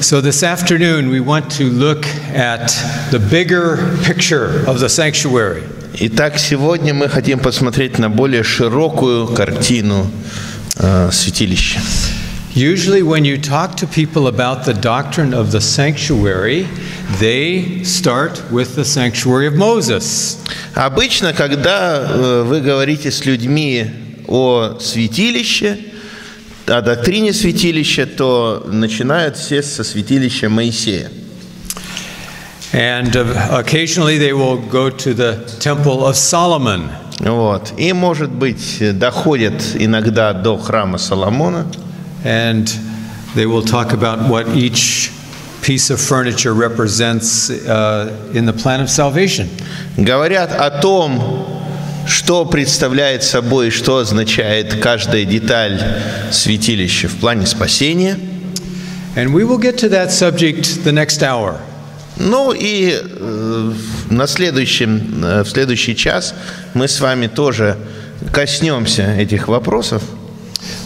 So this afternoon we want to look at the bigger picture of the sanctuary. Итак, сегодня мы хотим посмотреть на более широкую картину святилища. Usually when you talk to people about the doctrine of the sanctuary, they start with the sanctuary of Moses. Обычно, когда вы говорите с людьми о святилище, о доктрине святилища, то начинают все со святилища Моисея. And occasionally they will go to the temple of Solomon. Вот. И, может быть, доходят иногда до храма Соломона. And they will talk about what each piece of furniture represents in the plan of salvation. Говорят о том, что представляет собой, что означает каждая деталь святилища в плане спасения. And we will get to that subject the next hour. Ну и в следующий час мы с вами тоже коснемся этих вопросов.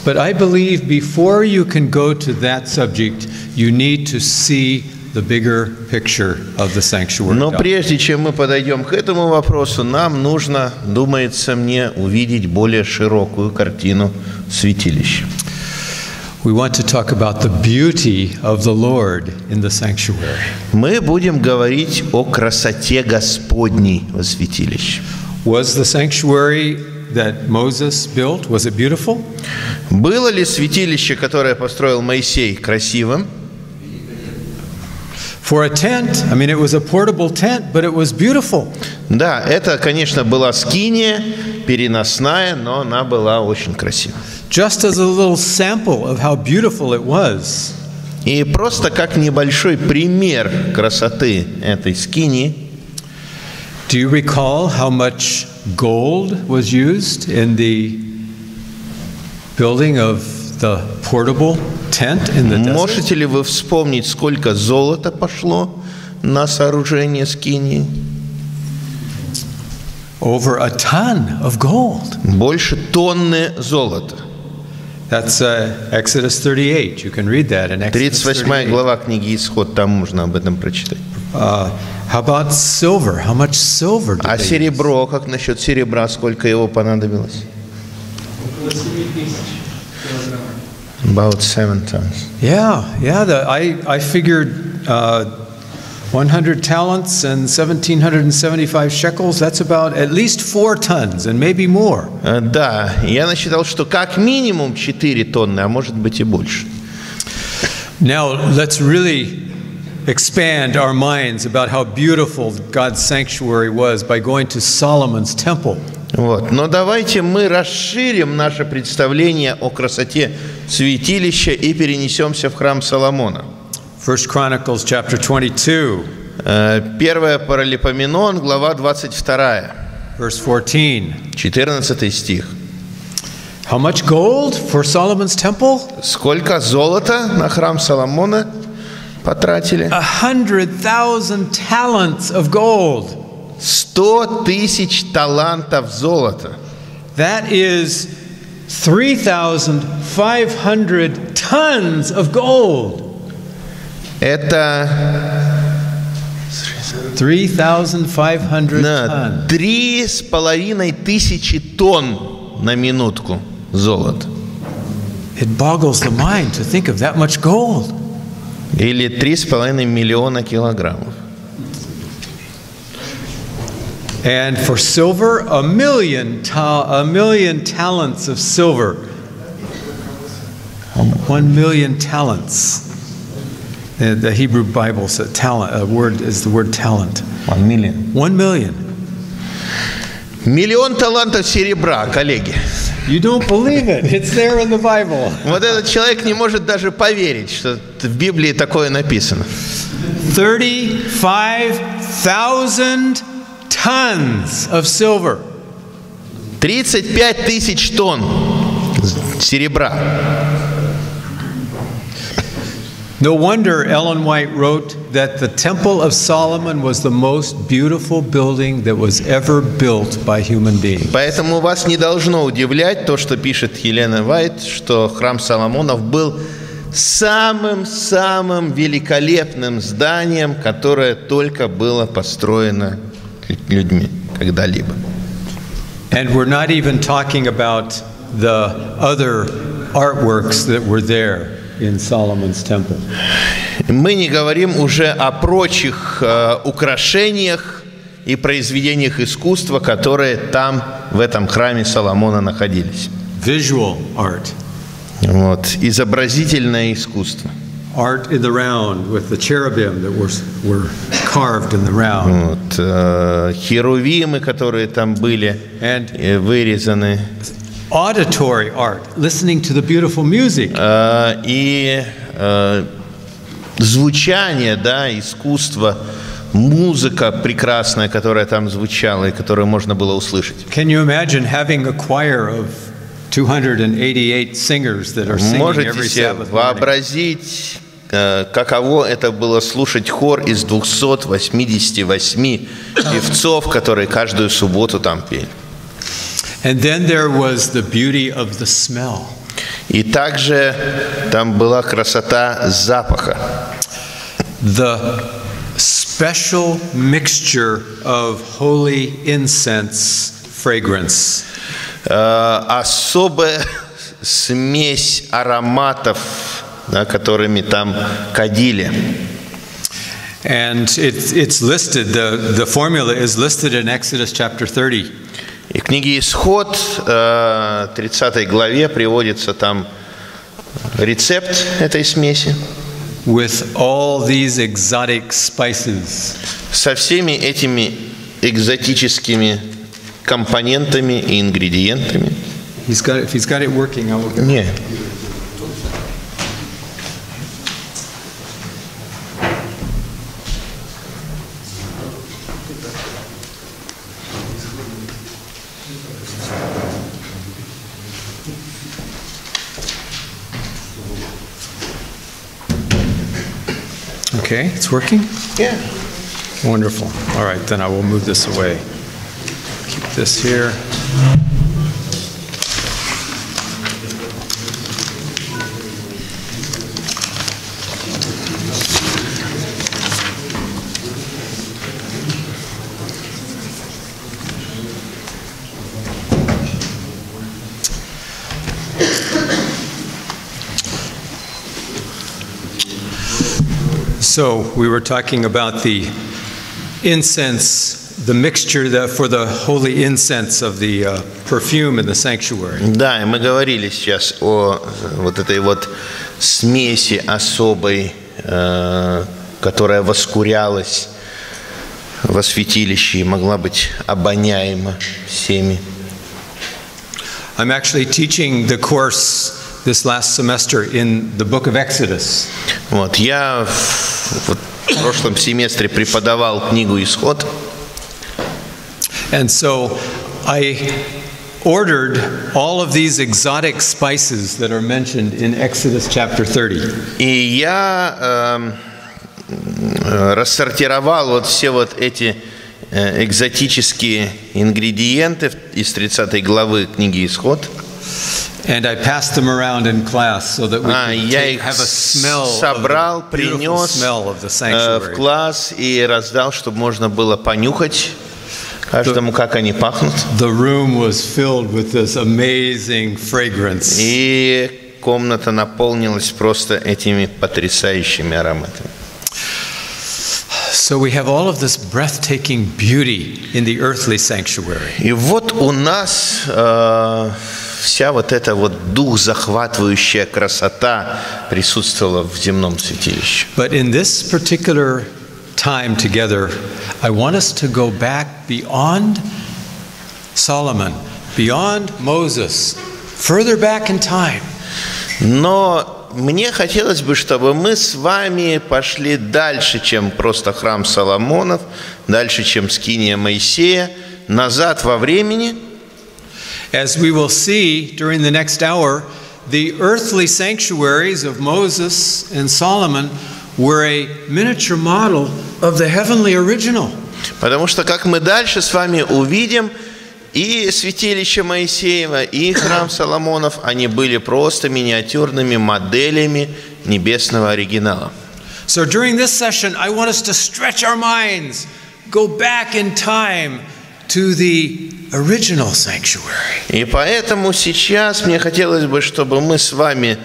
But I believe before you can go to that subject, you need to see the bigger picture of the sanctuary. Но прежде чем мы подойдем к этому вопросу, нам нужно, думается мне, увидеть более широкую картину святилища. We want to talk about the beauty of the Lord in the sanctuary. Мы будем говорить о красоте Господней во святилище. Was the sanctuary that Moses built, was it beautiful? Было ли святилище, которое построил Моисей, красивым? For a tent, I mean, it was a portable tent, but it was beautiful. Да, это, конечно, была скиния, переносная, но она была очень красивая. Just as a little sample of how beautiful it was. И просто как небольшой пример красоты этой скинии. Do you recall how much gold was used in the building of the portable tent in the desert? Можете ли вы вспомнить, сколько золота пошло на сооружение скинии? Over a ton of gold. Больше тонны золота. That's Exodus 38. You can read that in Exodus 38. 38 глава книги Исход, там можно об этом прочитать. How about silver? How much silver did А they серебро, как насчет серебра, сколько его понадобилось? About 7 tons. Yeah. I figured 100 talents and 1,775 shekels. That's about at least 4 tons and maybe more. Да, я насчитал, что как минимум 4 тонны, а может быть и больше. Now let's really expand our minds about how beautiful God's sanctuary was by going to Solomon's temple. Вот. Но давайте мы расширим наше представление о красоте святилища и перенесемся в храм Соломона. 1 Chronicles chapter 22. 1 Паралипоменон, глава 22. Verse 14. 14 стих. How much gold for Solomon's temple? Сколько золота на храм Соломона потратили? 100,000 talents of gold. 100 000 талантов золота. That is 3,500 tons of gold. Это 3,500 tons. 3500 тонн на минутку золота. It boggles the mind to think of that much gold. Или 3,5 миллиона килограммов. And for silver, a million talents of silver. 1 million talents. The Hebrew Bible says talent. A word is the word talent. 1 million. 1 million. Миллион талантов серебра, коллеги. You don't believe it. It's there in the Bible. Вот этот человек не может даже поверить, что в Библии такое написано. 35,000 tons of silver. 35 000 тонн серебра. No wonder Ellen White wrote that the Temple of Solomon was the most beautiful building that was ever built by human beings. Поэтому вас не должно удивлять то, что пишет Елена Уайт, что храм Соломонов был самым великолепным зданием, которое только было построено людьми когда-либо. And we're not even talking about the other artworks that were there in Solomon's temple. Мы не говорим уже о прочих украшениях и произведениях искусства, которые там, в этом храме Соломона, находились. Visual art. Вот, изобразительное искусство. Art in the round with the cherubim that were carved in the round. Вот, херувимы, которые там были вырезаны. Auditory art, listening to the beautiful music. И звучание, да, искусство, музыка прекрасная, которая там звучала и которую можно было услышать. Can you imagine having a choir of 288 singers that are singing every Можете себе Sabbath morning? вообразить, каково это было слушать хор из 288 певцов, которые каждую субботу там пели. And then there was the beauty of the smell. И также там была красота запаха. The special mixture of holy incense fragrance. Особая смесь ароматов, да, которыми там кадили. And it's listed, the formula is listed in Exodus chapter 30. И в книге «Исход», 30 главе, приводится там рецепт этой смеси. With all these exotic spices. Со всеми этими экзотическими компонентами и ингредиентами. If he's got it working, I will get it. Нет. Okay, it's working? Yeah. Wonderful. All right, then I will move this away. Keep this here. So we were talking about the incense, the mixture for the holy incense of the perfume in the sanctuary. Да, и мы говорили сейчас о вот этой вот смеси особой, которая воскурялась во святилище и могла быть обоняема всеми. I'm actually teaching the course this last semester in the book of Exodus. Вот, я в прошлом семестре преподавал книгу «Исход». And so I ordered all of these exotic spices that are mentioned in Exodus chapter 30. И я рассортировал вот все вот эти экзотические ингредиенты из 30 главы книги «Исход». And I passed them around in class so that we could have a smell, собрал, of the beautiful принес smell of the в sanctuary. класс и раздал, чтобы можно было понюхать каждому, как они пахнут. The room was filled with this amazing fragrance. И комната наполнилась просто этими потрясающими ароматами. So we have all of this breathtaking beauty in the earthly sanctuary. И вот у нас вся вот эта вот дух захватывающая красота присутствовала в земном святилище. But in this particular time together, I want us to go back beyond Solomon, beyond Moses, further back in time. Но мне хотелось бы, чтобы мы с вами пошли дальше, чем просто храм Соломонов, дальше, чем скиния Моисея, назад во времени. As we will see during the next hour, the earthly sanctuaries of Moses and Solomon were a miniature model of the heavenly original. Потому что, как мы дальше с вами увидим, И святилище Моисеева, и храм Соломонов, они были просто миниатюрными моделями небесного оригинала. So during this session, I want us to stretch our minds, go back in time to the original sanctuary. И поэтому сейчас мне хотелось бы, чтобы мы с вами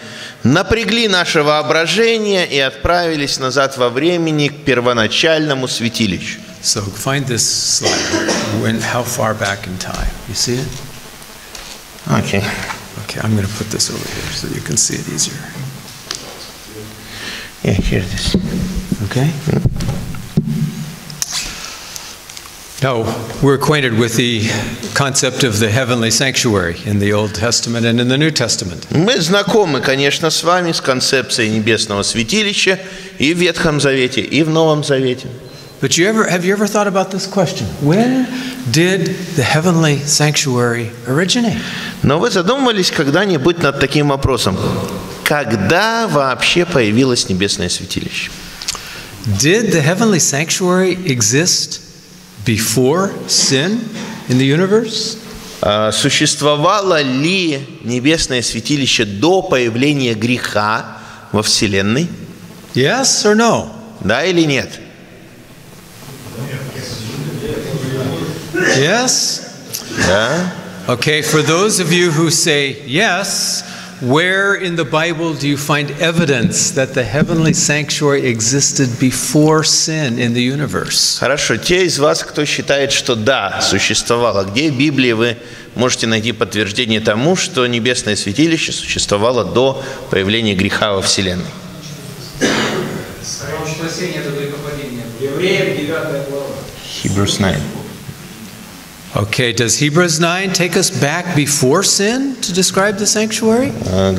напрягли наше воображение и отправились назад во времени к первоначальному святилищу. So find this slide. How far back in time? You see it? Okay. Okay, I'm going to put this over here so you can see it easier. Yeah, here it is. Okay. Now, we're acquainted with the concept of the heavenly sanctuary in the Old Testament and in the New Testament. Мы знакомы, конечно, с вами с концепцией небесного святилища и в Ветхом Завете, и в Новом Завете. But have you ever thought about this question? When did the heavenly sanctuary originate? Но вы задумывались когда-нибудь над таким вопросом? Когда вообще появилось небесное святилище? Did the heavenly sanctuary exist before sin in the universe? Существовало ли небесное святилище до появления греха во Вселенной? Yes or no? Да или нет? Yes? Да. Okay, for those of you who say yes, where in the Bible do you find evidence that the heavenly sanctuary existed before sin in the universe? Хорошо, те из вас, кто считает, что да, существовало, где в Библии вы можете найти подтверждение тому, что небесное святилище существовало до появления греха во Вселенной? Hebrews 9. Okay, does Hebrews 9 take us back before sin to describe the sanctuary?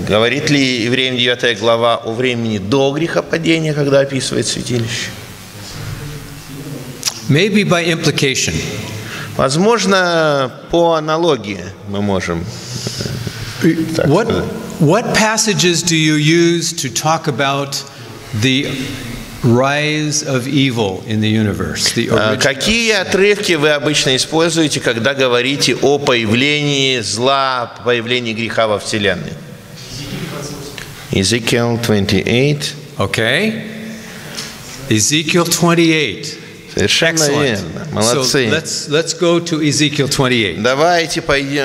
Говорит ли Евреям 9 глава о времени до грехопадения, когда описывает святилище? Maybe by implication. Возможно, по аналогии мы можем так сказать. What passages do you use to talk about the rise of evil in the universe? Какие отрывки вы обычно используете, когда говорите о появлении зла, появлении греха во Вселенной? Ezekiel 28. Okay. Ezekiel 28. Совершенно верно. Молодцы. So let's go to Ezekiel 28. Давайте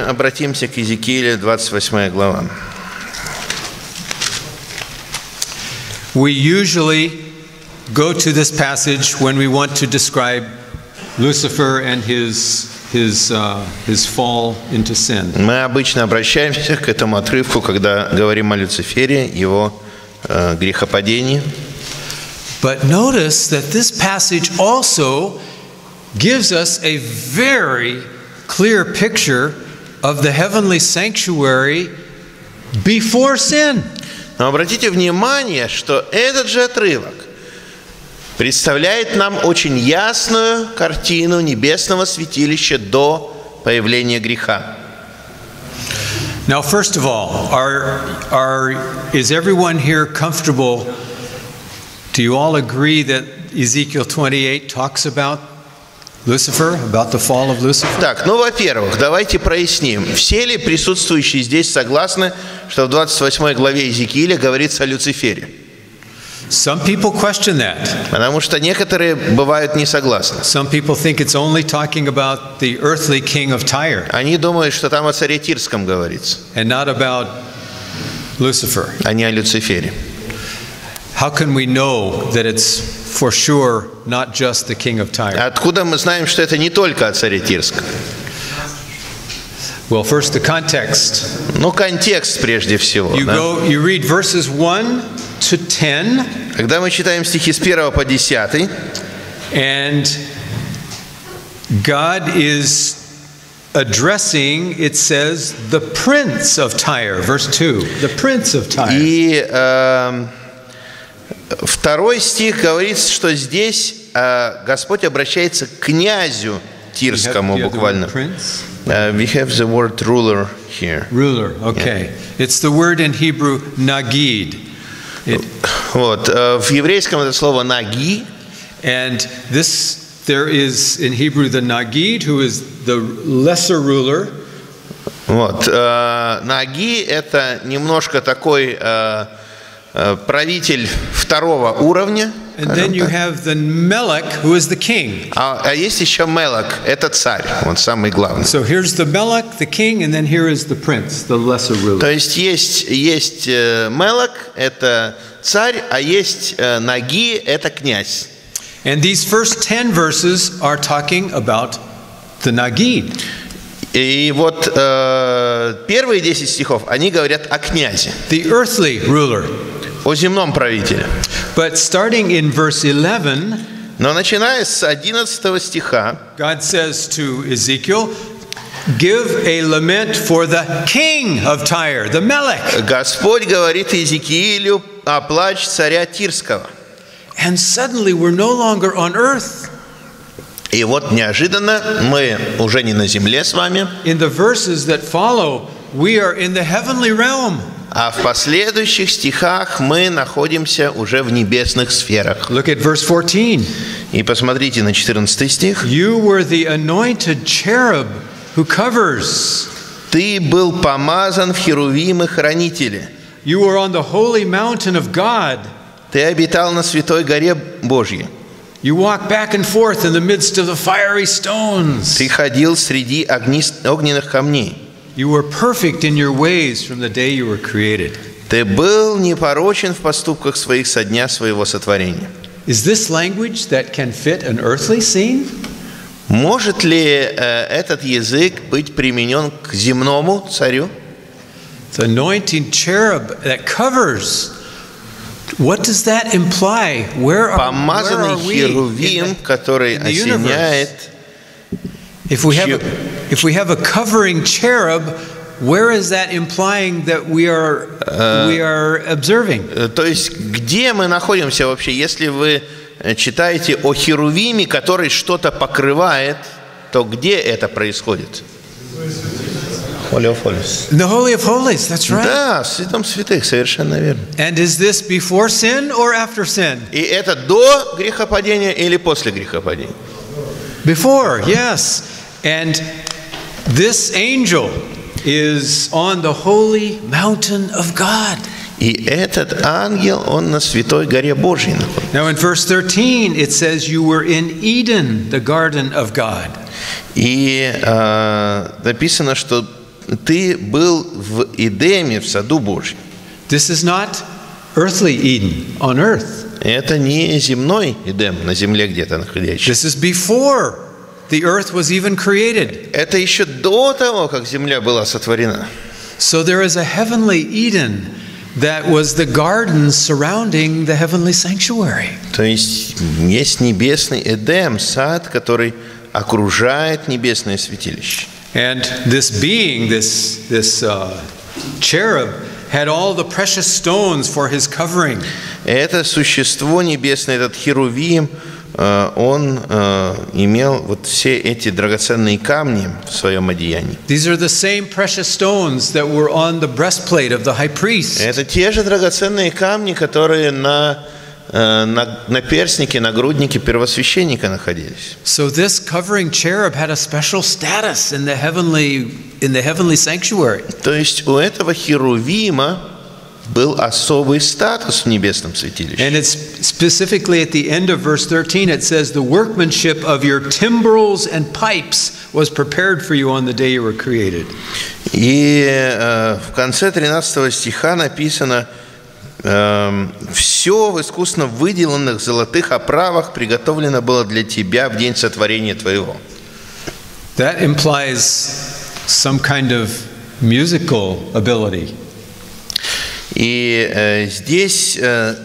обратимся к Иезекиилю, 28 глава. We usually go to this passage when we want to describe Lucifer and his fall into sin. Мы обычно обращаемся к этому отрывку, когда говорим о Люцифере, его грехопадении. But notice that this passage also gives us a very clear picture of the heavenly sanctuary before sin. Но обратите внимание, что этот же отрывок представляет нам очень ясную картину небесного святилища до появления греха. Now, first of all, is everyone here comfortable? Do you all agree that Ezekiel 28 talks about Lucifer, about the fall of Lucifer? Так, во-первых, давайте проясним. Все ли присутствующие здесь согласны, что в 28 главе Иезекииля говорится о Люцифере? Some people question that. Потому что некоторые бывают не согласны. Some people think it's only talking about the earthly king of Tyre. Они думают, что там о царе Тирском говорится. And not about Lucifer. А не о Люцифере. How can we know that it's for sure not just the king of Tyre? Откуда мы знаем, что это не только о царе Тирском? Well, first the context. Контекст прежде всего. You read verses 1 to 10. Когда мы читаем стихи с 1 по 10, and God is addressing, it says, the prince of Tyre, verse 2, the prince of Tyre. И второй стих говорит, что здесь Господь обращается к князю Тирскому буквально. We have the word ruler here. Ruler, okay. Yeah. It's the word in Hebrew nagid. В еврейском это слово наги. And this there is in Hebrew the Nagid, who is the lesser ruler. Вот. Наги – это немножко такой правитель второго уровня. And then you have the Melech, who is the king. А есть еще Мелек, это царь, он самый главный. So here's the Melech, the king, and then here is the prince, the lesser ruler. То есть Мелек, это царь, а есть Наги, это князь. And these first 10 verses are talking about the Nagid. И вот первые 10 стихов, они говорят о князе, The earthly ruler. о земном правителе. But starting in verse 11, Но начиная с 11 стиха, God says to Ezekiel, give a lament for the king of Tyre, the Melech. Господь говорит Иезекиилю: оплачь царя Тирского. And suddenly we're no longer on earth. И вот неожиданно мы уже не на земле с вами, In the verses that follow, we are in the heavenly realm. а в последующих стихах мы находимся уже в небесных сферах. Look at verse 14. И посмотрите на 14 стих. You were the anointed cherub who covers. Ты был помазан в херувимы хранители. You were on the holy mountain of God. Ты обитал на святой горе Божьей. You walked back and forth in the midst of the fiery stones. Ты ходил среди огненных камней. You were perfect in your ways from the day you were created. Ты был непорочен в поступках своих со дня своего сотворения. Is this language that can fit an earthly scene? Может ли этот язык быть применен к земному царю? The anointing cherub that covers. What does that imply? Where are Помазанный we херувим, который осеняет. If we have a covering cherub, where is that implying that we are observing? То есть где мы находимся вообще? Если вы читаете о херувиме, который что-то покрывает, то где это происходит? Holy of Holies. The Holy of Holies, that's right. Да, в святом святых, совершенно верно. And is this before sin or after sin? И это до грехопадения или после грехопадения? Before, yes. And this angel is on the holy mountain of God. И этот ангел, он на святой горе Божьей находится. Now in verse 13 it says you were in Eden, the garden of God. И написано, что ты был в Эдеме, в саду Божьем. This is not earthly Eden on earth. Это не земной Эдем, на земле где-то находящийся. This is before the earth was even created. Это еще до того, как земля была сотворена. So there is a heavenly Eden that was the garden surrounding the heavenly sanctuary. То есть небесный Эдем, сад, который окружает небесное святилище. And this being, this cherub, had all the precious stones for his covering. Это существо небесное, этот херувим, он имел вот все эти драгоценные камни в своем одеянии. These are the same precious stones that were on the breastplate of the high priest. Это те же драгоценные камни, которые на перстнике, нагруднике первосвященника находились. So this covering cherub had a special status in the heavenly sanctuary. То есть у этого херувима был особый статус в небесном святилище. And it's specifically at the end of verse 13 it says the workmanship of your timbrels and pipes was prepared for you on the day you were created. И в конце 13 стиха написано: «Все в искусно выделанных золотых оправах приготовлено было для тебя в день сотворения твоего». That implies some kind of musical ability. И здесь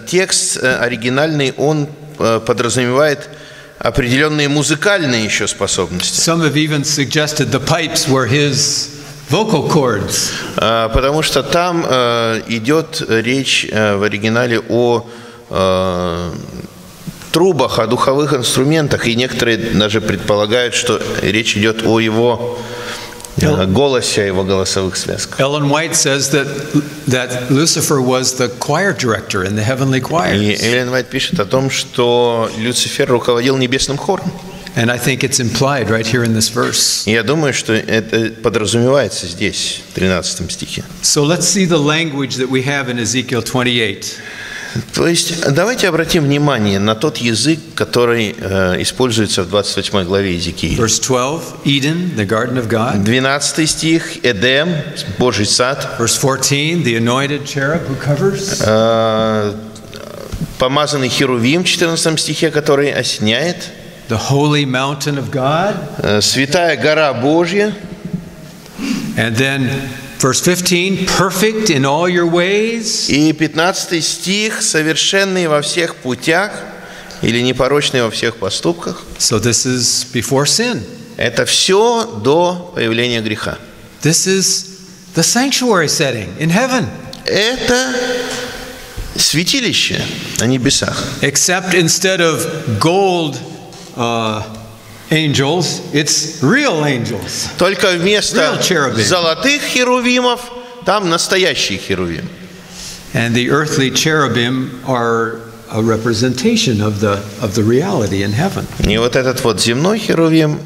текст оригинальный, он подразумевает определенные музыкальные еще способности. Some have even suggested the pipes were his vocal cords. Потому что там идет речь в оригинале о трубах, о духовых инструментах, и некоторые даже предполагают, что речь идет о его голосе, о его голосовых связках. Ellen White says that Lucifer was the choir director in the heavenly choir. И Эллен Уайт пишет о том, что Люцифер руководил небесным хором. And I think it's implied right here in this verse. Я думаю, что это подразумевается здесь, в 13 стихе. So let's see the language that we have in Ezekiel 28. То есть давайте обратим внимание на тот язык, который используется в 28 главе Иезекииля. Verse 12, Eden, the garden of God. 12 стих, Эдем, Божий сад. Verse 14, the anointed cherub who covers. Помазанный херувим в 14 стихе, который осеняет. The holy mountain of God. Святая гора Божья. And then verse 15, perfect in all your ways. И 15 стих, совершенный во всех путях или непорочный во всех поступках. So this is before sin. Это все до появления греха. This is the sanctuary setting in heaven. Это святилище на небесах. Except instead of gold angels, it's real angels. Только вместо золотых херувимов там настоящий херувим. And the earthly cherubim are a representation of the reality in heaven. И вот этот вот земной херувим,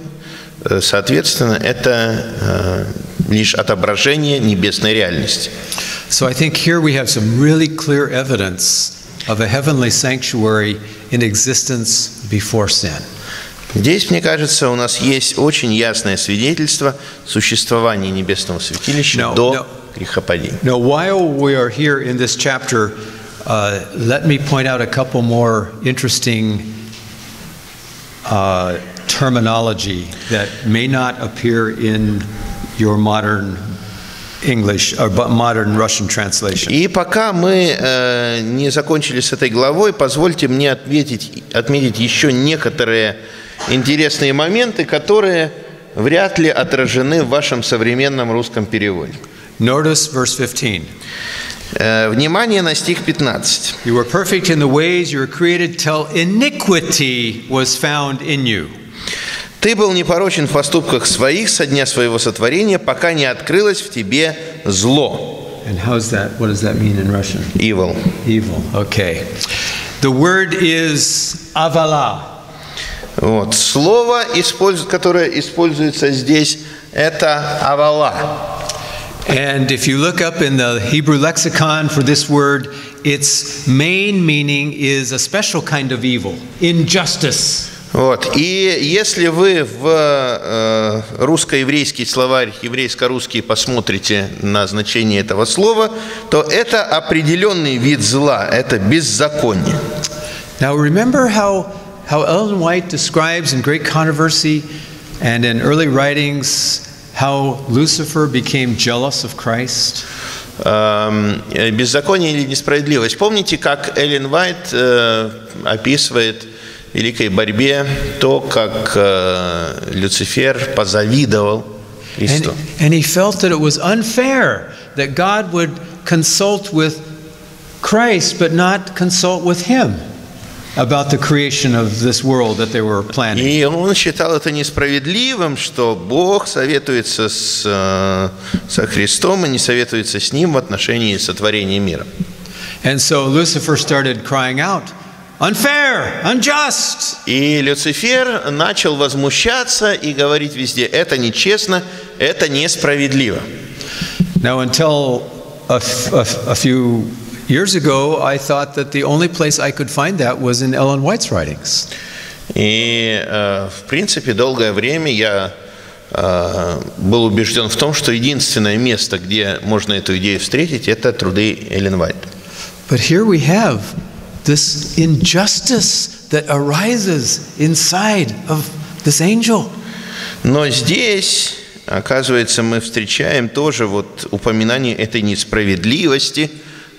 соответственно, это лишь отображение небесной реальности. So I think here we have some really clear evidence of a heavenly sanctuary in existence before sin. Здесь, мне кажется, у нас есть очень ясное свидетельство существования небесного святилища до грехопадения. Now, while we are here in this chapter, let me point out a couple more interesting terminology that may not appear in your modern English or modern Russian translation. И пока мы не закончили с этой главой, позвольте мне отметить еще некоторые интересные моменты, которые вряд ли отражены в вашем современном русском переводе. Notice verse 15. Внимание на стих 15. You were perfect in the ways you were created till iniquity was found in you. Ты был непорочен в поступках своих со дня своего сотворения, пока не открылось в тебе зло. And how's that? What does that mean in Russian? Evil. Evil. Okay. The word is avala. Вот. Слово, которое используется здесь, это авала. And if you look up in the Hebrew lexicon for this word, its main meaning is a special kind of evil, injustice. Вот. И если вы в русско-еврейский словарь, еврейско-русский посмотрите на значение этого слова, то это определенный вид зла, это беззаконие. Now remember how Ellen White describes in Great Controversy and in early writings how Lucifer became jealous of Christ? Беззаконие или несправедливость. Помните, как Эллен Уайт описывает в великой борьбе то, как Люцифер позавидовал Христу. And he felt that it was unfair that God would consult with Christ but not consult with him about the creation of this world that they were planning. И он считал это несправедливым, что Бог советуется со Христом и не советуется с ним в отношении сотворения мира. And so Lucifer started crying out, unfair, unjust. И Люцифер начал возмущаться и говорить везде: это нечестно, это несправедливо. Now, until a few years ago, I thought that the only place I could find that was in Ellen White's writings. И в принципе долгое время я был убежден в том, что единственное место, где можно эту идею встретить, это труды Эллен Уайт. But here we have this injustice that arises inside of this angel. Но здесь, оказывается, мы встречаем тоже вот упоминание этой несправедливости,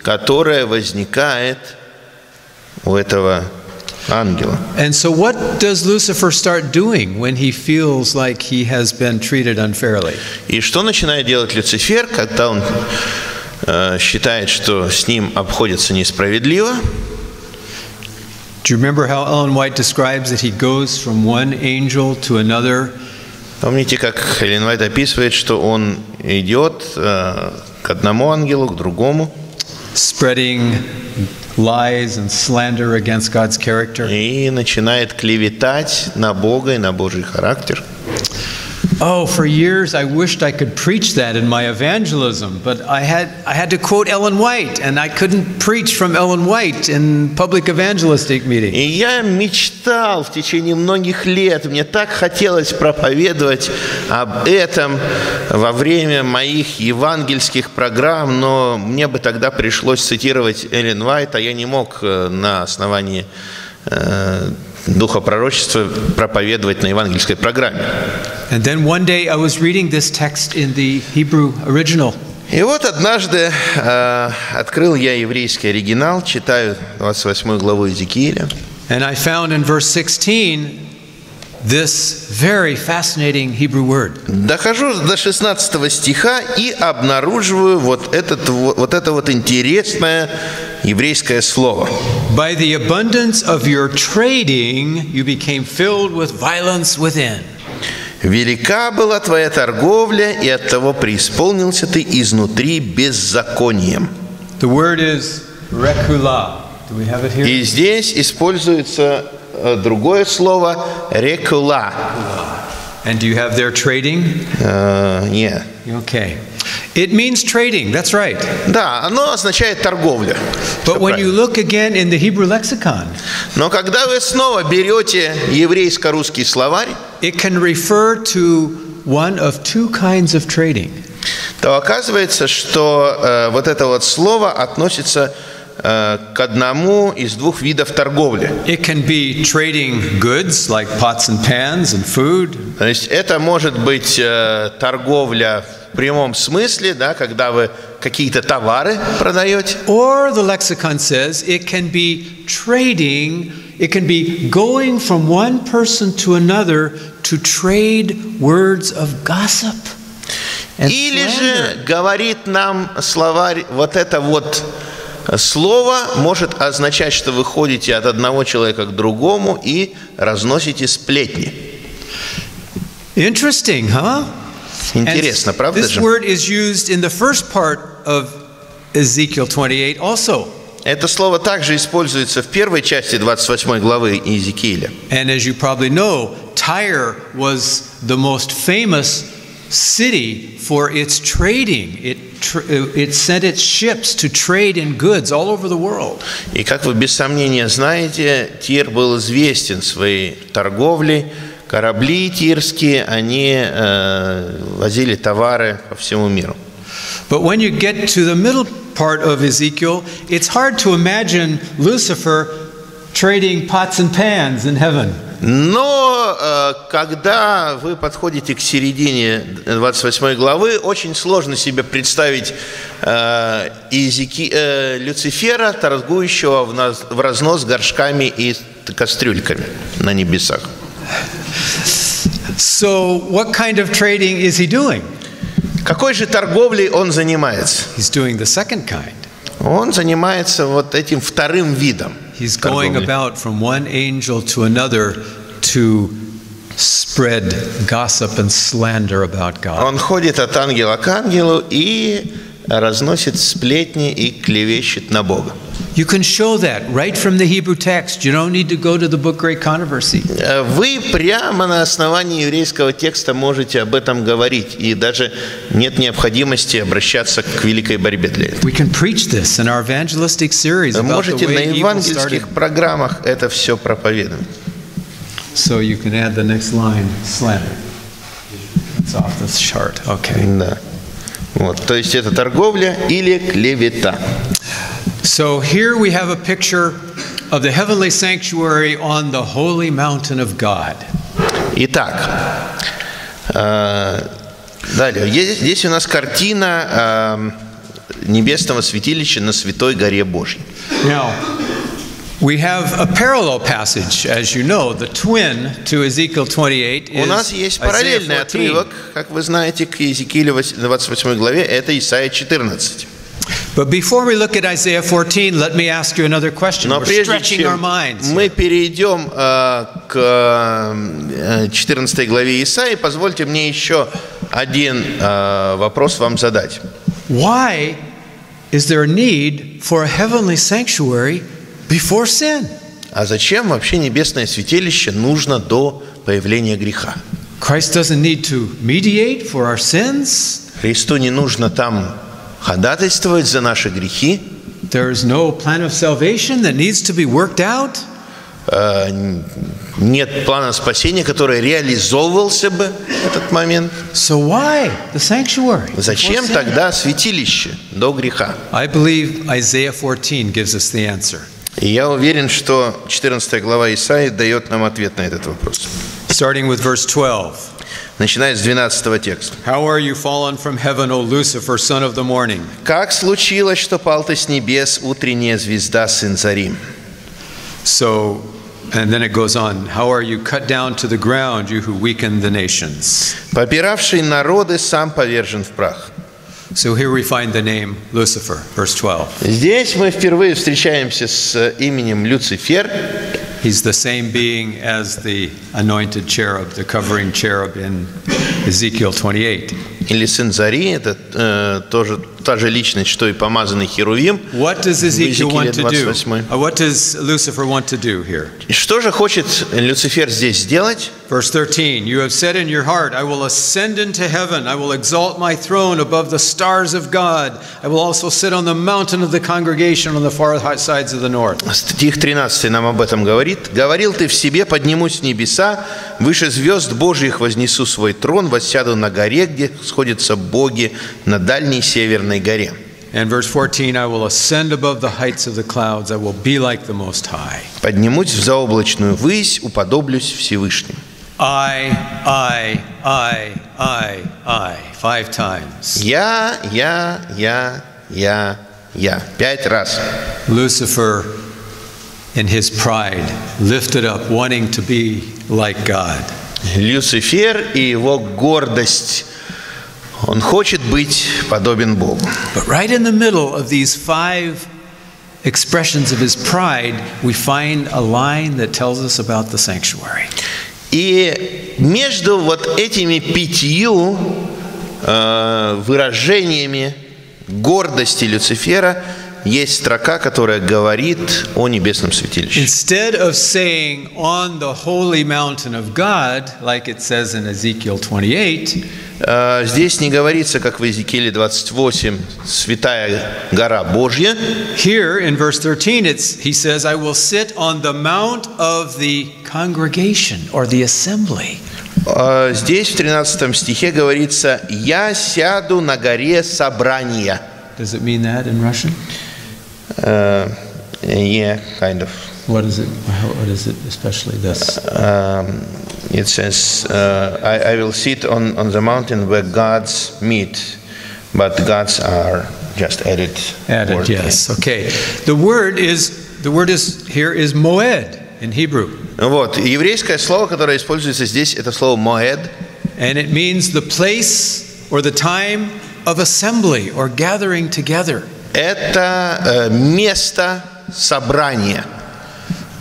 которая возникает у этого ангела. And so what does Lucifer start doing when he feels like he has been treated unfairly? И что начинает делать Люцифер, когда он считает, что с ним обходятся несправедливо? Do you remember how Ellen White describes that he goes from one angel to another? Помните, как Эллен Уайт описывает, что он идет к одному ангелу, к другому? spreading lies and slander against God's character. И начинает клеветать на Бога и на Божий характер. Oh, for years I wished I could preach that in my evangelism, but I had to quote Ellen White, and I couldn't preach from Ellen White in public evangelistic meetings. И я мечтал в течение многих лет, мне так хотелось проповедовать об этом во время моих евангельских программ, но мне бы тогда пришлось цитировать Эллен Уайт, а я не мог на основании духа пророчества проповедовать на евангельской программе. And then one day I was reading this text in the Hebrew original. И вот однажды открыл я еврейский оригинал, читаю 28 главу Иезекииля. And I found in verse 16 this very fascinating Hebrew word. Дохожу до 16 стиха и обнаруживаю вот это интересное еврейское слово. By the abundance of your trading, you became filled with violence within. Велика была твоя торговля, и оттого преисполнился ты изнутри беззаконием. The word is rekula. Do we have it here? И здесь используется другое слово рекула. And do you have their trading? Нет. Okay. It means trading, that's right. Да, оно означает торговля. But when you look again in the Hebrew lexicon, но когда вы снова берете еврейско-русский словарь, it can refer to one of two kinds of trading. то оказывается, что вот это вот слово относится к одному из двух видов торговли. It can be trading goods like pots and pans and food. То есть это может быть торговля в прямом смысле, да, когда вы какие-то товары продаете. Or the lexicon says it can be trading, it can be going from one person to another to trade words of gossip. Или же говорит нам словарь, вот это вот слово может означать, что вы ходите от одного человека к другому и разносите сплетни. Interesting, huh? Интересно, правда же? This word is used in the first part of Ezekiel 28 also. Это слово также используется в первой части 28 главы Иезекииля. And as you probably know, Tyre was the most famous city for its trading. It sent its ships to trade in goods all over the world. И как вы без сомнения знаете, Тир был известен своей торговлей. Корабли тирские, они возили товары по всему миру. But when you get to the middle part of Ezekiel, it's hard to imagine Lucifer trading pots and pans in heaven. Но когда вы подходите к середине 28 главы, очень сложно себе представить Люцифера, торгующего в разнос горшками и кастрюльками на небесах. So, what kind of trading is he doing? Какой же торговлей он занимается? He's doing the second kind. Он занимается вот этим вторым видом. He's going about from one angel to another to spread gossip and slander about God. Он ходит от ангела к ангелу и разносит сплетни и клевещет на Бога. You can show that right from the Hebrew text. You don't need to go to the book Great Controversy. Вы прямо на основании еврейского текста можете об этом говорить, и даже нет необходимости обращаться к великой борьбе для этого. We can preach this in our evangelistic series Вы about the можете на way evil евангельских started. программах это все проповедовать. So you can add the next line, slander. It's off the chart. Okay. Да. Вот, то есть это торговля или клевета. So here we have a picture of the heavenly sanctuary on the holy mountain of God. Итак, далее. Здесь у нас картина небесного святилища на Святой горе Божьей. Now, we have a parallel passage, as you know, the twin to Ezekiel 28 У нас is есть Isaiah параллельный 14. отрывок, как вы знаете, к Иезекиилю 28 главе, это Исайя 14. But before we look at Isaiah 14, let me ask you another question. Но We're прежде stretching our чем minds. мы перейдем к 14 главе Исаии, позвольте мне еще один вопрос вам задать. Why is there a need for a heavenly sanctuary before sin? А зачем вообще небесное святилище нужно до появления греха? Christ doesn't need to mediate for our sins. Христу не нужно там ходатайствовать за наши грехи. There is no plan of salvation that needs to be worked out. Нет плана спасения, который реализовывался бы в этот момент. So why the sanctuary? Зачем тогда святилище до греха? I believe Isaiah 14 gives us the answer. И я уверен, что 14 глава Исаии дает нам ответ на этот вопрос. Starting with verse 12. Начиная с 12 текста. How are you fallen from heaven, O Lucifer, son of the morning? Как случилось, что пал ты с небес, утренняя звезда, сын зари? So, and then it goes on. How are you cut down to the ground, you who weaken the nations? Попиравший народы, сам повержен в прах. So here we find the name Lucifer, verse 12. Здесь мы впервые встречаемся с именем Люцифер. He's the same being as the anointed cherub, the covering cherub in Ezekiel 28. Или сын зари, это тоже та же личность, что и помазанный херувим. What does Ezekiel want to do? What does Lucifer want to do here? И что же хочет Люцифер здесь сделать? Verse 13, you have said in your heart, I will ascend into heaven, I will exalt my throne above the stars of God, I will also sit on the mountain of the congregation on the far sides of the north. Стих 13 нам об этом говорит. «Говорил ты в себе, поднимусь в небеса, выше звезд Божьих вознесу свой трон, воссяду на горе, где сходятся боги, на дальней северной горе». And verse 14, I will ascend above the heights of the clouds, I will be like the Most High. «Поднимусь в заоблачную высь, уподоблюсь Всевышнему». I, 5 times. Я. 5 раз. Lucifer, in his pride, lifted up, wanting to be like God. Люцифер и его гордость. Он хочет быть подобен Богу. But right in the middle of these 5 expressions of his pride, we find a line that tells us about the sanctuary. И между вот этими 5 выражениями гордости Люцифера есть строка, которая говорит о небесном святилище. Instead of saying on the holy mountain of God, like it says in Ezekiel 28, здесь не говорится, как в Иезекииле 28, святая гора Божья. Here in verse 13, he says, I will sit on the mount of the congregation or the assembly. Здесь в 13 стихе говорится, я сяду на горе собрания. Does it mean that in Russian? Yeah, kind of. What is it? What is it? Especially this. It says, I will sit on the mountain where gods meet, but gods are just added. Added, yes. Okay. The word is here is moed in Hebrew. Вот, еврейское слово, которое используется здесь, это слово моед. And it means the place or the time of assembly or gathering together. Это место собрания.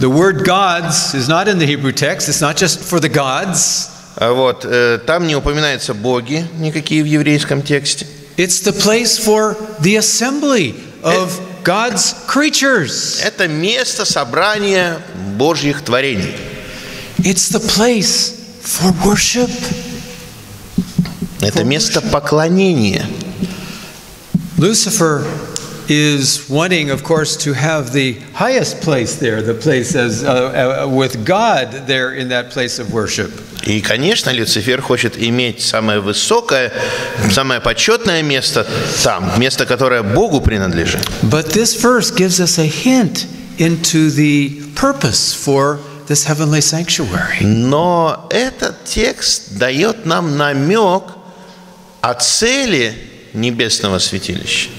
The word gods is not in the Hebrew text. It's not just for the gods. Вот, там не упоминаются боги никакие в еврейском тексте. It's the place for the assembly of God's creatures. Это место собрания Божьих творений. It's the place for worship. Это место поклонения. Lucifer is wanting, of course, to have the highest place there, the place as with God there in that place of worship. И, конечно, Люцифер хочет иметь самое высокое, самое почетное место там, место, которое Богу принадлежит. But this verse gives us a hint into the purpose for this heavenly sanctuary. Но этот текст дает нам намек о цели небесного святилища.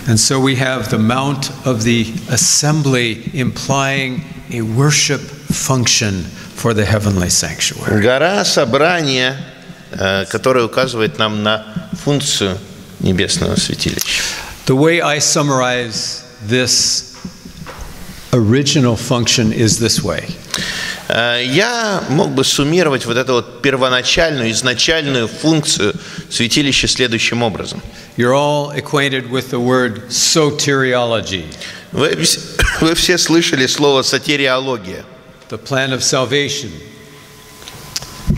And so we have the mount of the assembly implying a worship function for the heavenly sanctuary. Гора собрания, которая указывает нам на функцию небесного святилища. The way I summarize this original function is this way. Я мог бы суммировать вот эту вот первоначальную, изначальную функцию святилища следующим образом. You're all acquainted with the word soteriology. Вы все слышали слово сотериология. The plan of salvation.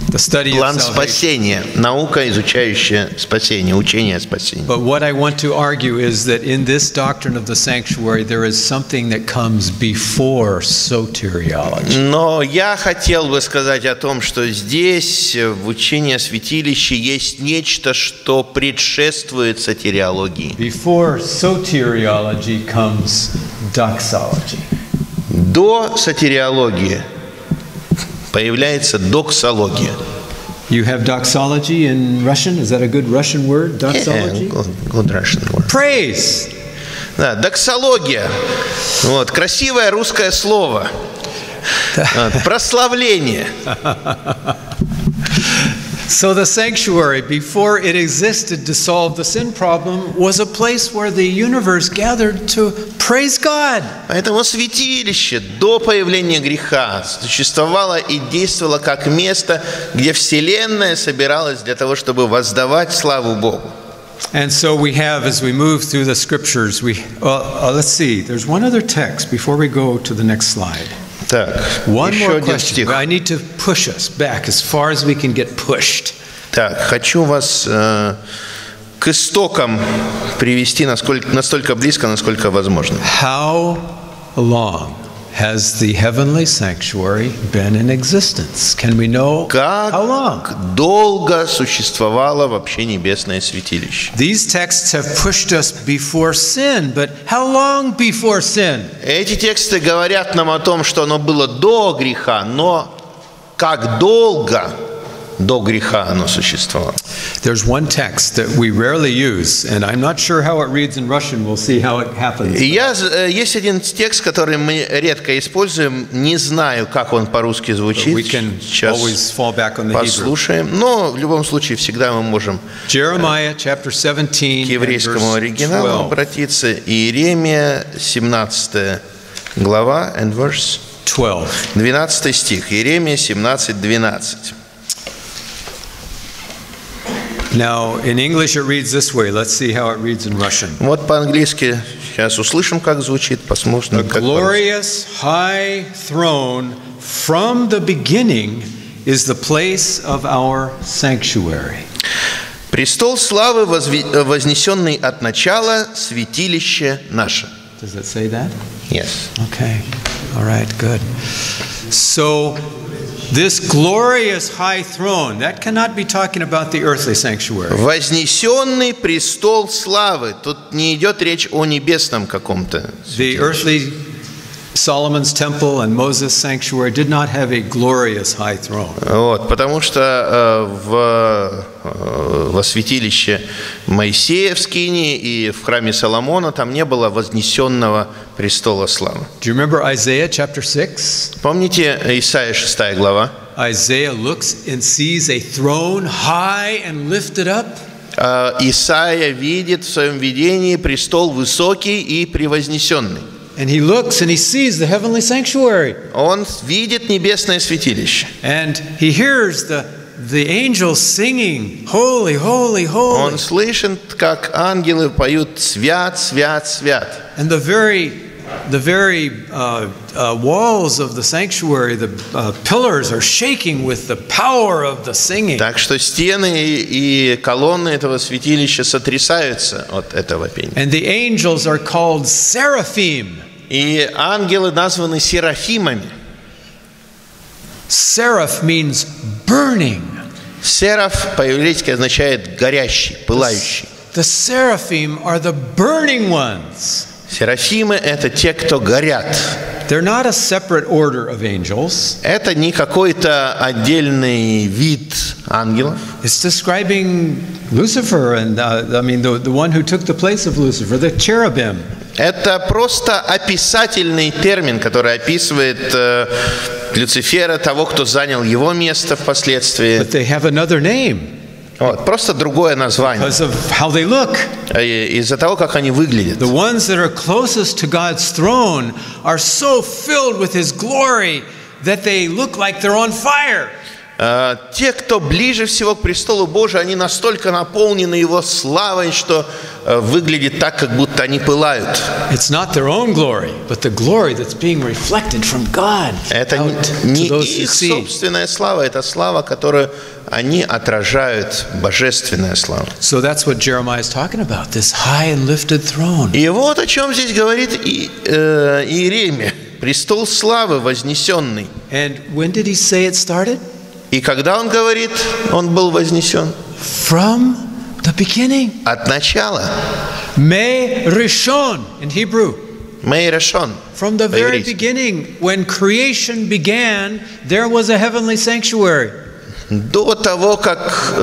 The study План of salvation. спасения, наука, изучающая спасение, учение о спасении. But what I want to argue is that in this doctrine of the sanctuary there is something that comes before soteriology. Но я хотел бы сказать о том, что здесь в учении о святилище есть нечто, что предшествует сотериологии. Before soteriology comes doxology. До сотериологии появляется доксология. You have doxology in Russian? Is that a good Russian word? Doxology? Good Russian word. Praise. Да, доксология. Вот, красивое русское слово. Прославление. So the sanctuary, before it existed to solve the sin problem, was a place where the universe gathered to praise God. Поэтому святилище до появления греха существовало и действовало как место, где Вселенная собиралась для того, чтобы воздавать славу Богу. And so we have, as we move through the scriptures, let's see, there's one other text before we go to the next slide. Так, One еще more один question. стих. I need to push us back as far as we can get pushed. Так, хочу вас к истокам привести настолько близко, насколько возможно. How long has the heavenly sanctuary been in existence? Can we know how long? Как долго существовало вообще небесное святилище? These texts have pushed us before sin, but how long before sin? Эти тексты говорят нам о том, что оно было до греха, но как долго до греха оно существовало? There's one text that we rarely use, and I'm not sure how it reads in Russian. We'll see how it happens. Есть один текст, который мы редко используем, не знаю, как он по-русски звучит. We can Сейчас always fall back on the Hebrew. послушаем, но в любом случае всегда мы можем Jeremiah chapter 17 к еврейскому оригиналу обратиться. Иеремия, 17 глава, and verse 12 стих. Иеремия 17:12. Now, in English it reads this way. Let's see how it reads in Russian. Вот по-английски сейчас услышим, как звучит, посмотрим, The как glorious high throne from the beginning is the place of our sanctuary. Престол славы, вознесенный от начала, святилище наше. Does it say that? Yes. Okay. All right, good. So, this glorious high throne, that cannot be talking about the earthly sanctuary. Вознесенный престол славы. Тут не идет речь о небесном каком-то. The earthly Solomon's temple and Moses' sanctuary did not have a glorious high throne. Вот, потому что во святилище Моисея в Скинии и в храме Соломона там не было вознесенного престола славы. Do you remember Isaiah chapter 6? Помните Исайя 6 глава? Isaiah looks and sees a throne high and lifted up. Исайя видит в своем видении престол высокий и превознесенный. And he looks and he sees the heavenly sanctuary. Он видит небесное святилище. And he hears the angels singing, holy, holy, holy. Он слышит, как ангелы поют свят, свят, свят. And the very walls of the sanctuary, the pillars are shaking with the power of the singing. Так что стены и колонны этого святилища сотрясаются от этого пения. And the angels are called seraphim. И ангелы названы серафимами. Seraph means burning. Сераф по-еврейски означает горящий, пылающий. The seraphim are the burning ones. Серафимы – это те, кто горят. They're not a separate order of angels. Это не какой-то отдельный вид ангелов. It's describing Lucifer and the one who took the place of Lucifer, the cherubim. Это просто описательный термин, который описывает Люцифера, того, кто занял его место впоследствии. But they have another name. Вот, просто другое название. Because of how they look. Из-за того, как они выглядят. The ones that are closest to God's throne are so filled with His glory that they look like they're on fire. Те, кто ближе всего к престолу Божию, они настолько наполнены Его славой, что выглядит так, как будто они пылают. It's not their own glory, but the glory that's being reflected from God. Это не их собственная слава, это слава, которую они отражают, божественная слава. So that's what Jeremiah is talking about, this high and lifted throne. И вот о чем здесь говорит Иеремия. Престол славы вознесенный. And when did he say it started? И когда он говорит, он был вознесен? From the beginning. От начала. Me Rishon in Hebrew. Me Rishon. From the very beginning, when creation began, there was a heavenly sanctuary. До того, как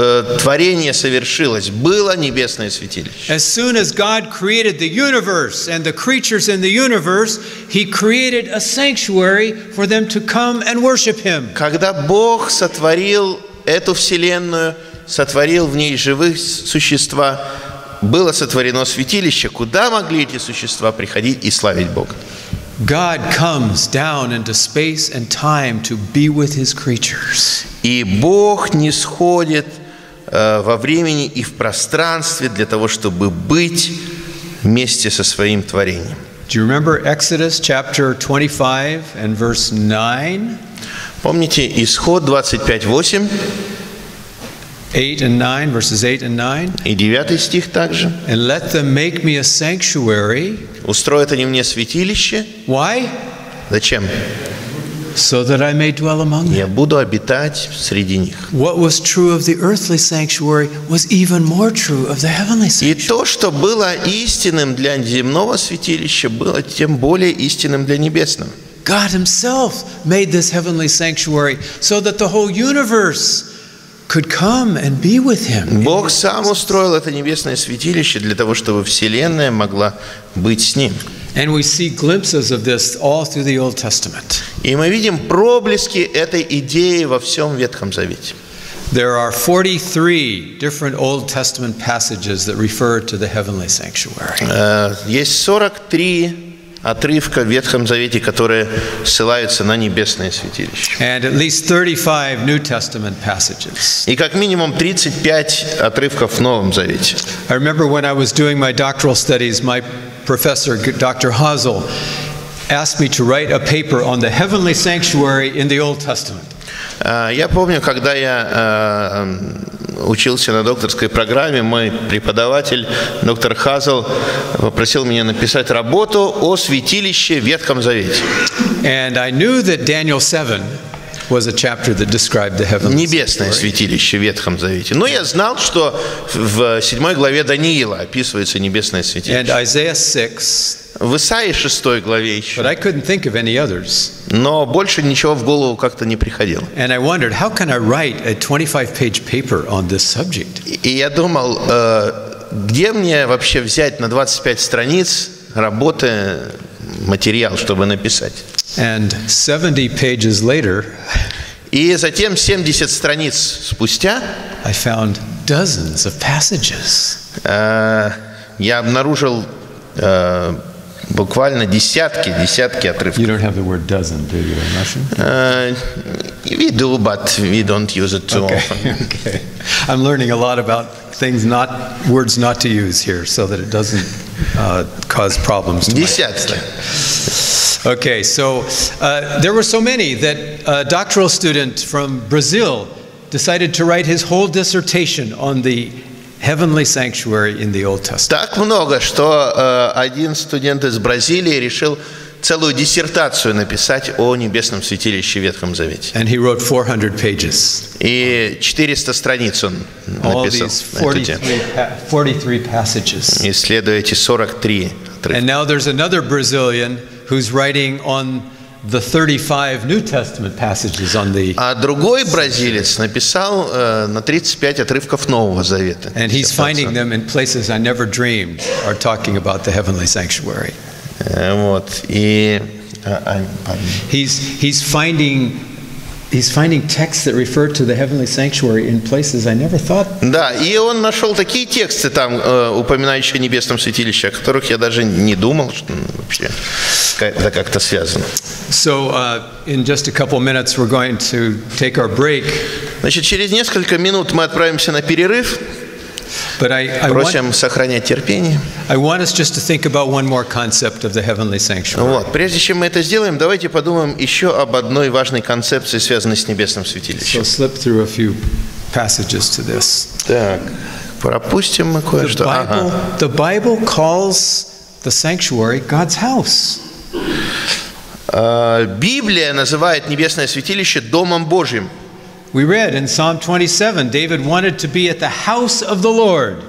творение совершилось, было небесное святилище. As soon as God created the universe and the creatures in the universe, He created a sanctuary for them to come and worship Him. Когда Бог сотворил эту вселенную, сотворил в ней живых существа, было сотворено святилище, куда могли эти существа приходить и славить Бога. God comes down into space and time to be with His creatures. И Бог нисходит во времени и в пространстве для того, чтобы быть вместе со своим творением. Do you remember Exodus chapter 25 and verse 9? Помните Исход 25:8? 8 and 9, verses 8 and 9. И 9 стих также. And let them make me a sanctuary. Устроят они мне святилище. Why? Зачем? So that I may dwell among them. Я буду обитать среди них. What was true of the earthly sanctuary was even more true of the heavenly sanctuary. И то, что было истинным для земного святилища, было тем более истинным для небесного. God Himself made this heavenly sanctuary so that the whole universe could come and be with Him. Бог сам устроил это небесное святилище для того, чтобы вселенная могла быть с Ним. And we see glimpses of this all through the Old Testament. И мы видим проблески этой идеи во всем Ветхом Завете. There are 43 different Old Testament passages that refer to the heavenly sanctuary. Есть 43 отрывка в Ветхом Завете, которые ссылаются на небесное святилище. And at least 35 New Testament passages. И как минимум 35 отрывков в Новом Завете. I remember when I was doing my doctoral studies, my professor, Dr. Hazel, asked me to write a paper on the heavenly sanctuary in the Old Testament. Я помню, когда я учился на докторской программе, мой преподаватель, доктор Хазел, попросил меня написать работу о святилище в Ветхом Завете. And I knew that Daniel 7 was a chapter that described the heavenly Небесное святилище в Ветхом Завете. Но я знал, что в 7 главе Даниила описывается небесное святилище. And Isaiah 6. В Исаии 6 главе еще. But I couldn't think of any others. Но больше ничего в голову как-то не приходило. And I wondered, how can I write a 25-page paper on this subject? И я думал, где мне вообще взять на 25 страниц работы материал, чтобы написать. And 70 pages later, и затем 70 страниц спустя I found dozens of passages. Я обнаружил буквально десятки отрывков. You don't have the word dozen, do you, in Russian? We do, but we don't use it too often. Okay. I'm learning a lot about things words not to use here, so that it doesn't cause problems to Десятки. Okay, so there were so many that a doctoral student from Brazil decided to write his whole dissertation on the heavenly sanctuary in the Old Testament. Так много, что один студент из Бразилии решил целую диссертацию написать о небесном святилище в Ветхом Завете. And he wrote 400 pages. И 400 страниц он написал на эту тему. 43 passages. Исследуя эти 43 отрывка. And now there's another Brazilian who's writing on the 35 New Testament passages on the. А другой бразилец написал на 35 отрывков Нового Завета. And he's finding them in places I never dreamed are talking about the heavenly sanctuary. Вот. И he's finding texts that refer to the heavenly sanctuary in places I never thought. Да, и он нашел такие тексты там, упоминающие о небесном святилище, о которых я даже не думал, что вообще. это как-то связано. So in just a couple minutes we're going to take our break. Значит, через несколько минут мы отправимся на перерыв. But Просим сохранять терпение. I want us just to think about one more concept of the heavenly sanctuary. Вот. Прежде чем мы это сделаем, давайте подумаем еще об одной важной концепции, связанной с небесным святилищем. So slip through a few passages to this. Так, пропустим мы кое-что. The Bible calls the sanctuary God's house. Библия называет небесное святилище домом Божьим. We read in Psalm 27, David wanted to be at the house of the Lord.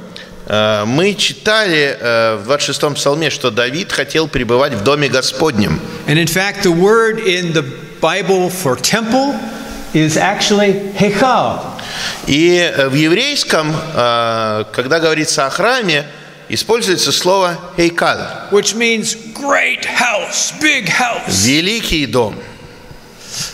Мы читали в 26-м псалме, что Давид хотел пребывать в доме Господнем. And in fact, the word in the Bible for temple is actually hechal. И в еврейском, когда говорится о храме, используется слово «хейкаль», which means great house, big house. Великий дом.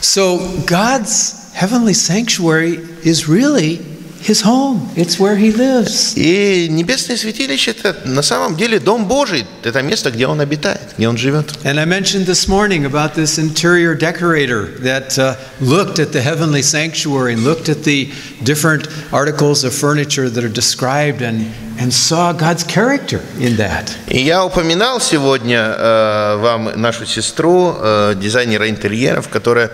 So God's heavenly sanctuary is really His home. It's where He lives. И небесное святилище – это на самом деле дом Божий. Это место, где Он обитает, где Он живет. And I mentioned this morning about this interior decorator that looked at the heavenly sanctuary and looked at the different articles of furniture that are described and saw God's character in that. И я упоминал сегодня вам нашу сестру, дизайнера интерьеров, которая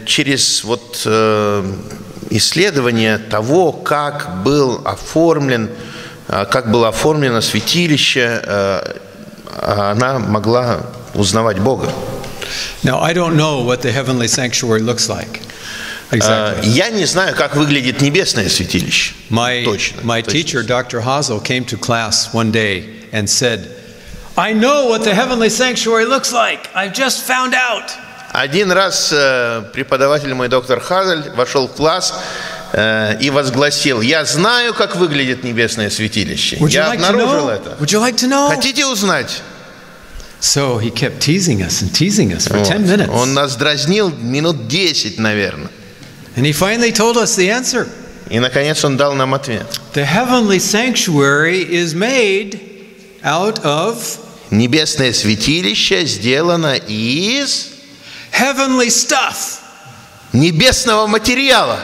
через вот исследование того, как было оформлено святилище, она могла узнавать Бога. Now, I don't know what the heavenly sanctuary looks like. Exactly. Я не знаю, как выглядит небесное святилище. My teacher, Dr. Hazel, came to class one day and said, I know what the heavenly sanctuary looks like. I've just found out. Один раз преподаватель мой, доктор Хазель, вошел в класс и возгласил: «Я знаю, как выглядит небесное святилище. Я обнаружил это. Хотите узнать?» So he kept teasing us for 10 minutes. Он нас дразнил минут 10, наверное. And he finally told us the answer. И наконец он дал нам ответ. The heavenly sanctuary is made out of Небесное святилище сделано из heavenly stuff. Небесного материала.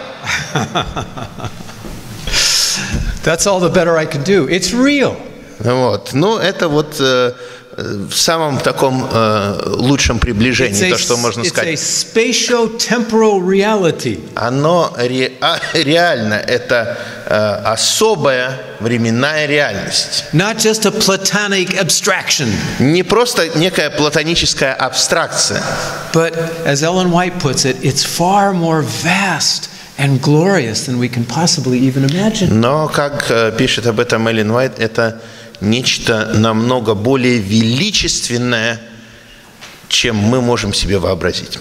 That's all the better I can do. It's real. Вот. Ну, это вот в самом таком лучшем приближении, то, что можно сказать. It's a spatio-temporal reality. Оно реально, это особая временная реальность. Not just a platonic abstraction. Не просто некая платоническая абстракция. But, as Ellen White puts it, it's far more vast and glorious than we can possibly even imagine. Но, как пишет об этом Эллен Уайт, это нечто намного более величественное, чем мы можем себе вообразить.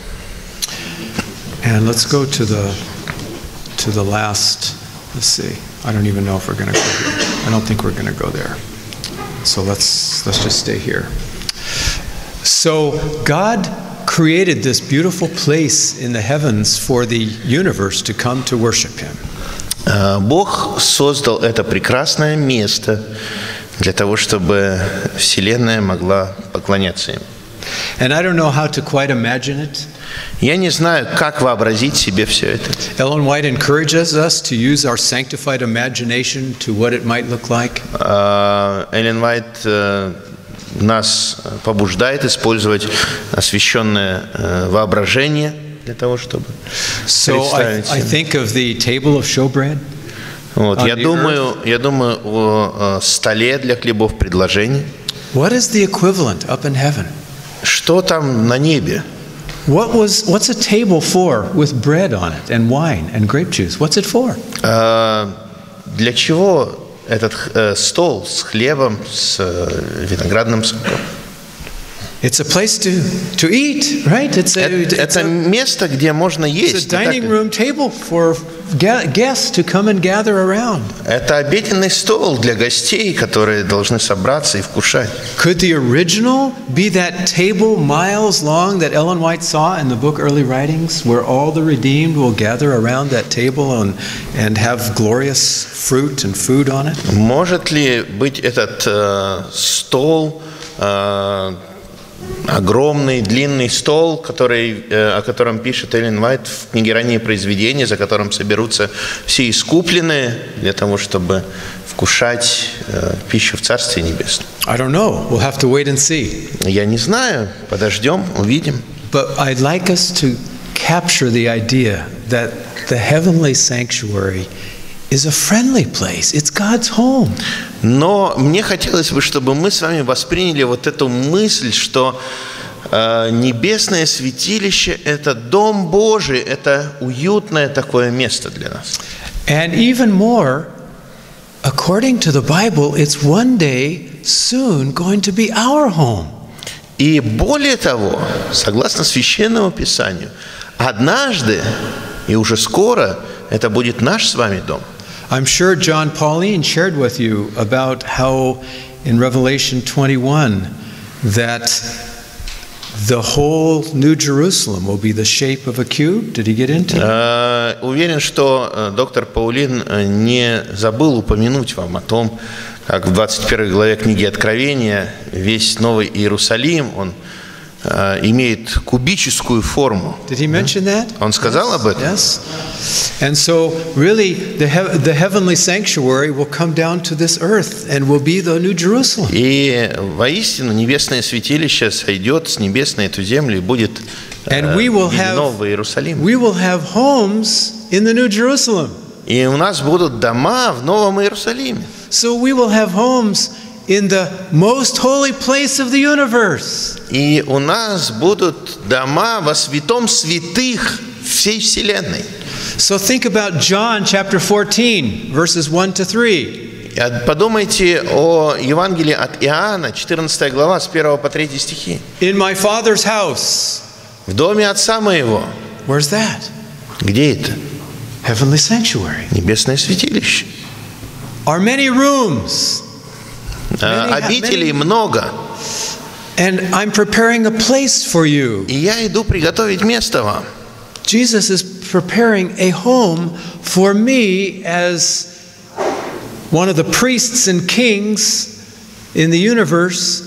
And let's go to the last. Let's see. I don't even know if we're going to go here. I don't think we're going to go there. So let's just stay here. So God created this beautiful place in the heavens for the universe to come to worship Him. Бог создал это прекрасное место для того, чтобы Вселенная могла поклоняться им. And I don't know how to quite imagine it. Я не знаю, как вообразить себе все это. Ellen White encourages us to use our sanctified imagination to what it might look like. Эллен Уайт нас побуждает использовать освященное воображение для того, чтобы представить So I think of the table of showbread. Вот, я думаю о столе для хлебов предложений. What is the equivalent up in heaven? Что там на небе? What's a table for with bread on it and wine and grape juice? What's it for? Для чего этот стол с хлебом, с виноградным соком? It's a place to eat, right? Это место, где можно есть. It's a dining room table for guests to come and gather around. Это обеденный стол для гостей, которые должны собраться и вкушать. Could the original be that table miles long that Ellen White saw in the book Early Writings, where all the redeemed will gather around that table and have glorious fruit and food on it? Может ли быть этот стол огромный, длинный стол, о котором пишет Эллен Уайт в книге «Ранние произведения», за которым соберутся все искупленные для того, чтобы вкушать пищу в Царстве Небесном. I don't know. We'll have to wait and see. Я не знаю. Подождем, увидим. But I'd like us to capture the idea that the heavenly sanctuary is a friendly place. It's God's home. Но мне хотелось бы, чтобы мы с вами восприняли вот эту мысль, что небесное святилище – это дом Божий, это уютное такое место для нас. And even more, according to the Bible, it's one day soon going to be our home. И более того, согласно Священному Писанию, однажды и уже скоро это будет наш с вами дом. I'm sure John Pauline shared with you about how in Revelation 21 that the whole New Jerusalem will be the shape of a cube. Did he get into that? Уверен, что доктор Паулин не забыл упомянуть вам о том, как в 21 главе книги Откровения весь Новый Иерусалим, он имеет кубическую форму. Did he mention that? Он сказал об этом? Yes. And so really the heavenly sanctuary will come down to this earth and will be the New Jerusalem. И воистину небесное святилище сойдет с небес на эту землю и будет Новый Иерусалим. We will have homes in the New Jerusalem. И у нас будут дома в Новом Иерусалиме. So we will have homes in the most holy place of the universe. И у нас будут дома во святом святых всей вселенной. So think about John chapter 14 verses 1 to 3. Подумайте о Евангелии от Иоанна, 14 глава, с 1 по 3 стихи. In my Father's house. В доме Отца моего. Where's that? Где это? Heavenly sanctuary. Небесное святилище. Are many rooms. Обителей много. And I'm preparing a place for you. И я иду приготовить место вам. Jesus is preparing a home for me as one of the priests and kings in the universe,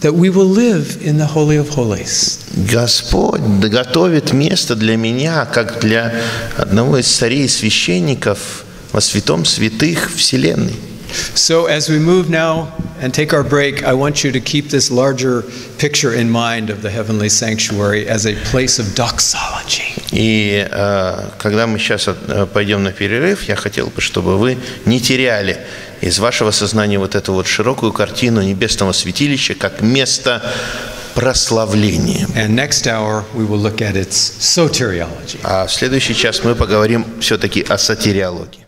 that we will live in the Holy of Holies. Господь готовит место для меня, как для одного из царей и священников во святом святых вселенной. So as we move now and take our break, I want you to keep this larger picture in mind of the heavenly sanctuary as a place of doxology. И когда мы сейчас пойдем на перерыв, я хотел бы, чтобы вы не теряли из вашего сознания вот эту вот широкую картину небесного святилища как место прославления. And next hour we will look at its soteriology. А в следующий час мы поговорим все-таки о сотириологии.